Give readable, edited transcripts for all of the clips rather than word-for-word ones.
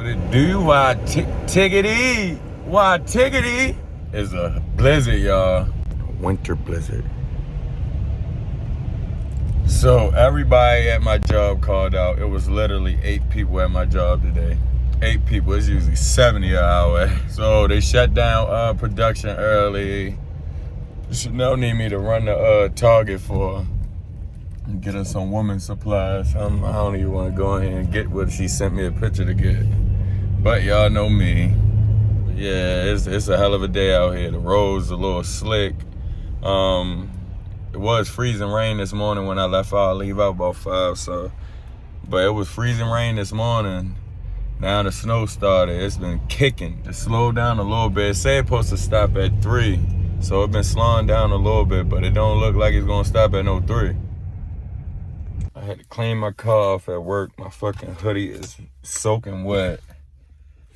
What it do? Why tickety? Why tickety? It's a blizzard, y'all. A winter blizzard. So everybody at my job called out. It was literally 8 people at my job today. 8 people. It's usually 70 an hour. So they shut down production early. Chanel need me to run the Target for get her some women's supplies. I don't even want to go in and get what she sent me a picture to get. But y'all know me. Yeah, it's a hell of a day out here. The road's a little slick. It was freezing rain this morning when I left out. I leave out about 5, so. But it was freezing rain this morning. Now the snow started. It's been kicking. It slowed down a little bit. It said it's supposed to stop at 3. So it's been slowing down a little bit, but it don't look like it's gonna stop at no 3. I had to clean my car off at work. My fucking hoodie is soaking wet.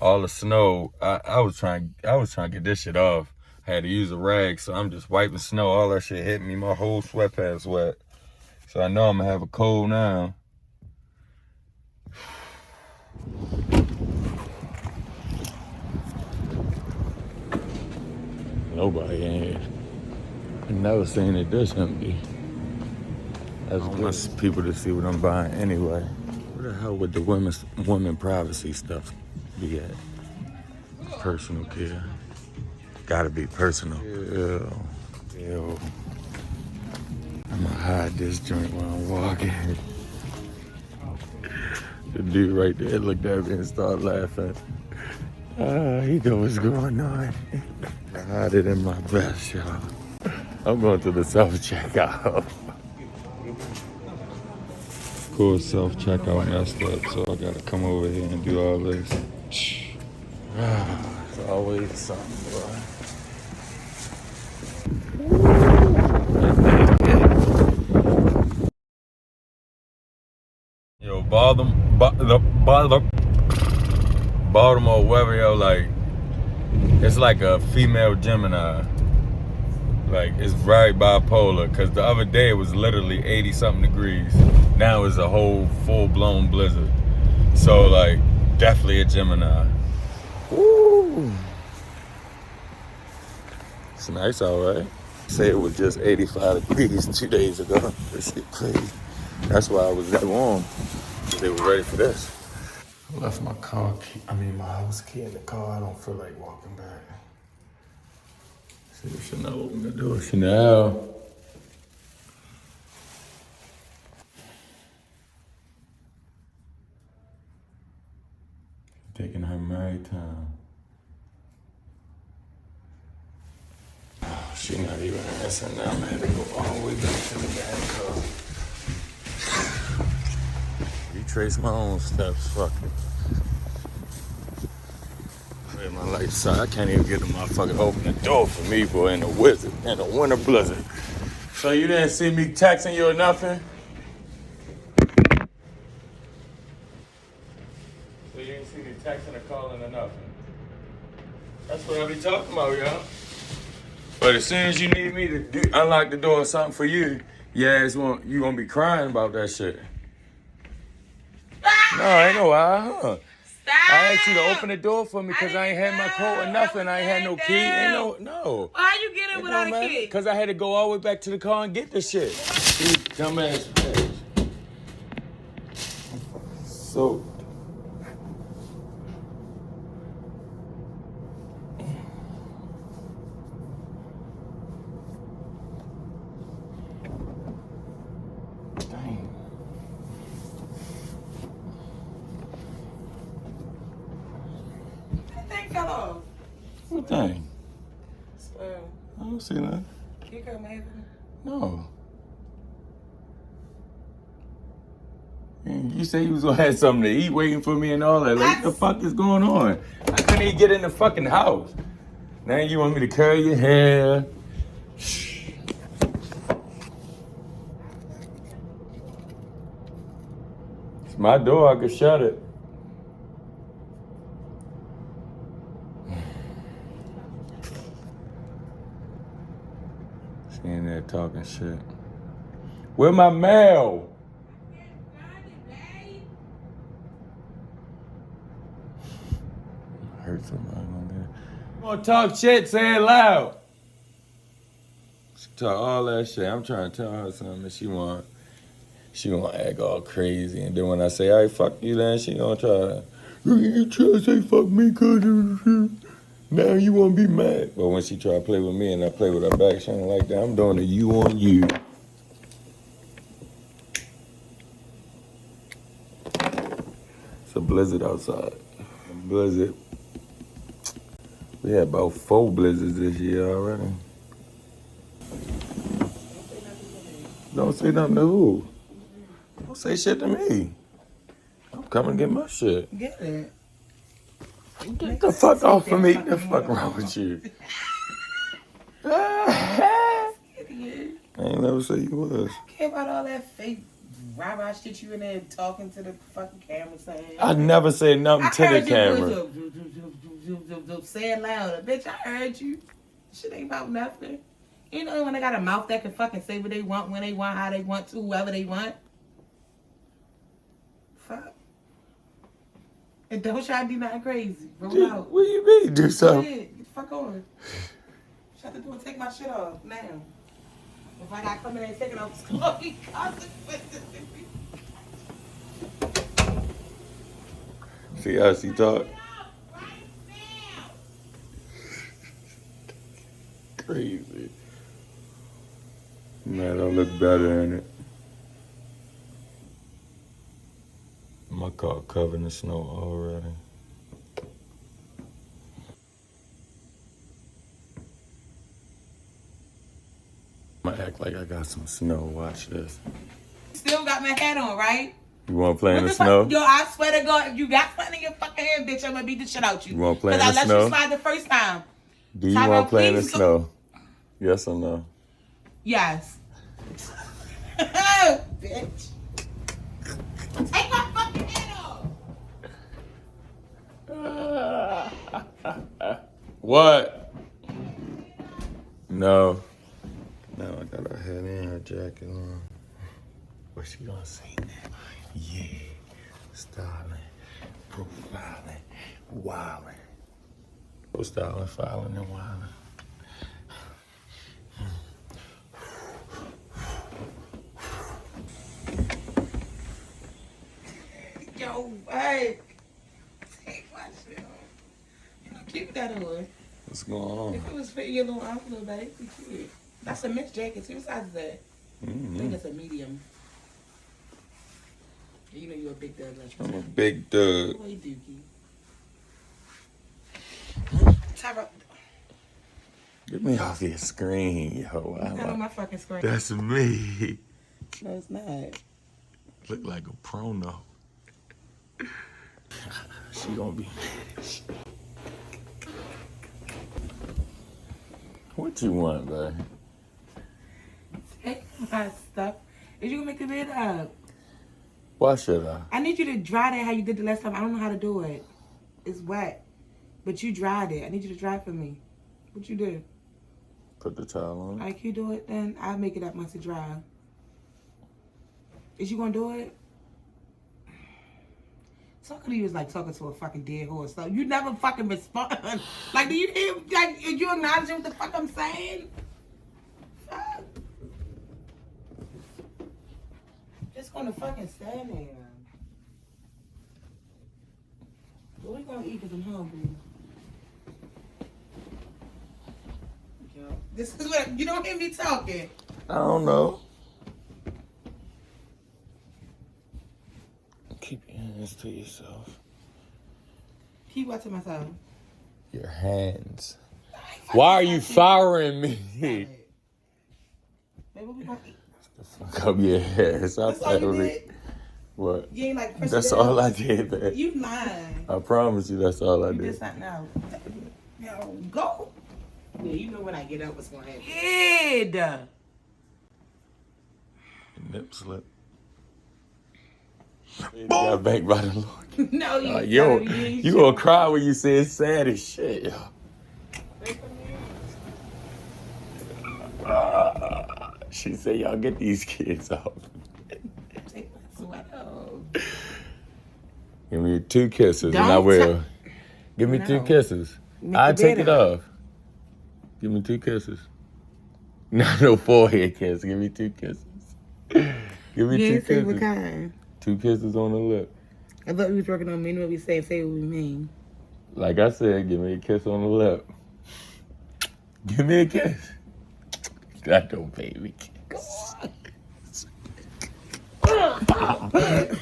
All the snow. I was trying to get this shit off. I had to use a rag, so I'm just wiping snow. All that shit hit me. My whole sweatpants wet. So I know I'm gonna have a cold now. Nobody in here. I've never seen it this empty. I want people to see what I'm buying anyway. Where the hell would the women privacy stuff be at? Personal care. Gotta be personal. Ew. I'm gonna hide this joint while I'm walking. The dude right there looked at me and started laughing. He know what's going on. I hide it in my vest, y'all. I'm going to the self-checkout. Of course, self-checkout messed up, so I gotta come over here and do all this. It's always something, bro. Yo, Baltimore weather, yo, like, it's like a female Gemini. Like, it's very bipolar, because the other day it was literally 80-something degrees. Now it's a whole full-blown blizzard. So, like, definitely a Gemini. Woo! It's nice out, right? Say it was just 85 degrees 2 days ago. This shit crazy. That's why I was that warm. They were ready for this. I left my house key in the car. I don't feel like walking back. See if Chanel open the door. Chanel. Taking her married time. Oh, she not even answering now. I had to go all the way back to the damn car. Retrace my own steps, fuck it. Where's my light side? I can't even get the motherfucker open the door for me, boy, in the winter blizzard. So you didn't see me texting you or nothing? So you didn't see me texting or calling or nothing? That's what I be talking about, y'all. But as soon as you need me to unlock the door or something for you, you gonna be crying about that shit. No, ain't no why, huh? Stop. I asked you to open the door for me because I ain't had my coat or nothing. I ain't had no key. No. Why you get in without a key? Because I had to go all the way back to the car and get this shit. You dumbass bitch. So. Dang. Fell off. What thing? Well, I don't see nothing. you come here. No. You say you was gonna have something to eat waiting for me and all that. Like, what the fuck is going on? I couldn't even get in the fucking house. Now you want me to curl your hair? Shh. It's my door, I could shut it. In there talking shit. Where my mail? Gonna talk shit, say it loud. She talk all that shit. I'm trying to tell her something. She gonna act all crazy, and then when I say, "All right, fuck you," then she gonna try. You try to say fuck me, cause now you wanna be mad. But when she try to play with me and I play with her back, she ain't like that. I'm doing a you on you. It's a blizzard outside. A blizzard. We had about 4 blizzards this year already. Don't say nothing to who? Don't say shit to me. I'm coming to get my shit. Get it. Get the fuck off of me. What the fuck wrong with you? I ain't never say you was. I care about all that fake rah-rah shit you in there talking to the fucking camera saying. I never said nothing to the camera. Say it louder. Bitch, I heard you. Shit ain't about nothing. You know when they got a mouth that can fucking say what they want, when they want, how they want to, whoever they want. Fuck. And don't try to do nothing crazy. Roll out. What do you mean? Do something? Get the fuck on. Shut the door and take my shit off now. If I got to come in and take it off, it's going to be consequences. See how she talk? Crazy. Man, don't look better in it. My car covered in snow already. I'm gonna act like I got some snow. Watch this. Still got my hat on, right? You wanna play in the What snow? fuck? Yo, I swear to God, if you got something in your fucking hand, bitch, I'm gonna beat the shit out you. You wanna play in the Because I let snow? you slide the first time. Do you Tyrell, wanna play in the please go- snow? Yes or no? Yes. Bitch. Take my fucking head off. What? No. Now I got her head in, her jacket on. What's she gonna say now? Yeah. Styling, profiling, wilding. Styling, filing, and wilding. Yo, hey. Take my shit off. Keep that on. What's going on? If it was fitting your little arm a little better, it'd be cute. That's a mixed jacket. See what size is that? I think it's a medium. You know you're a big Doug. I'm a big Doug. Boy, Dookie. Tyra. Get me off your screen, yo. It's not on my fucking screen. That's me. No, it's not. Look like a prono. She gonna be mad. What you want, babe? Take my stuff. Is you gonna make the bed up? Why should I? I need you to dry that how you did the last time. I don't know how to do it. It's wet. But you dried it. I need you to dry it for me. What you do? Put the towel on. Alright, can you do it then? I'll make it up once it dry. Is you gonna do it? Talking to you is like talking to a fucking dead horse. So you never fucking respond. Like, do you hear? Like, are you acknowledging what the fuck I'm saying? Fuck. Just gonna fucking stand there. What we gonna eat? Cause I'm hungry. Yo, this is what you don't hear me talking. I don't know. Keep your hands to yourself. Keep what to myself. Your hands. Why are you firing me? Baby, what we gonna eat? Fuck up your hair. Stop That's all you playing with me. did? What? You ain't like That's all I did, man. You lying. I promise you that's all I You did did. something else. Yo, go. Yeah, you know when I get up what's going to happen. Head. Nip slip. Got banked by the Lord. No, you Yo, you gonna cry when you say it's sad as shit, yo. She said, y'all get these kids off. Take my sweat off. Give me 2 kisses and I Don't will. Give me 2 No. kisses. Make I'll the take bed it up. off. Give me 2 kisses. Not no forehead kiss. Give me 2 kisses. Give me You 2 ain't say what kisses. kind. 2 kisses on the lip. I thought we was working on meaning what we say what we mean. Like I said, give me a kiss on the lip. Give me a kiss. That don't baby.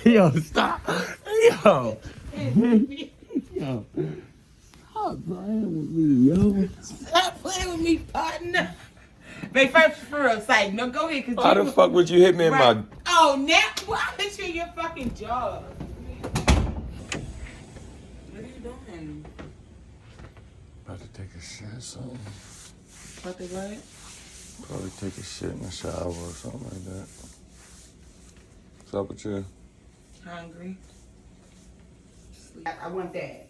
Yo, stop. Yo. Yo. Stop playing with me, yo. Stop playing with me, partner. But first, for real, like, no, go ahead. How the fuck would you hit me in right. my... Oh, now, why hit you in your fucking jaw? What are you doing? About to take a shit, something. What the what? Probably take a shit in the shower or something like that. What's up with you? Hungry. I want that.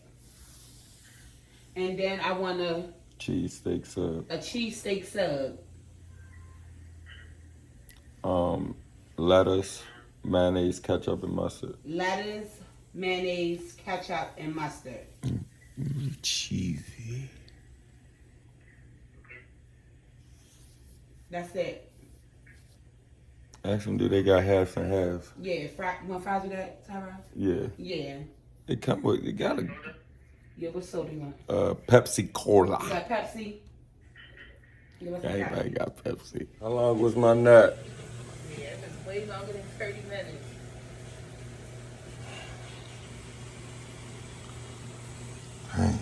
And then I want a Cheesesteak sub. cheesesteak sub. Lettuce, mayonnaise, ketchup, and mustard. Lettuce, mayonnaise, ketchup, and mustard. Cheesy. That's it. Ask them, do they got halves and halves? Yeah, want fries with that, Tyra? Yeah. Yeah. It come with, it got a Yeah, what soda you want? Pepsi Cola. You got Pepsi? You want some Everybody Pepsi? got Pepsi. How long was my nut? Yeah, it was way longer than 30 minutes. Hey.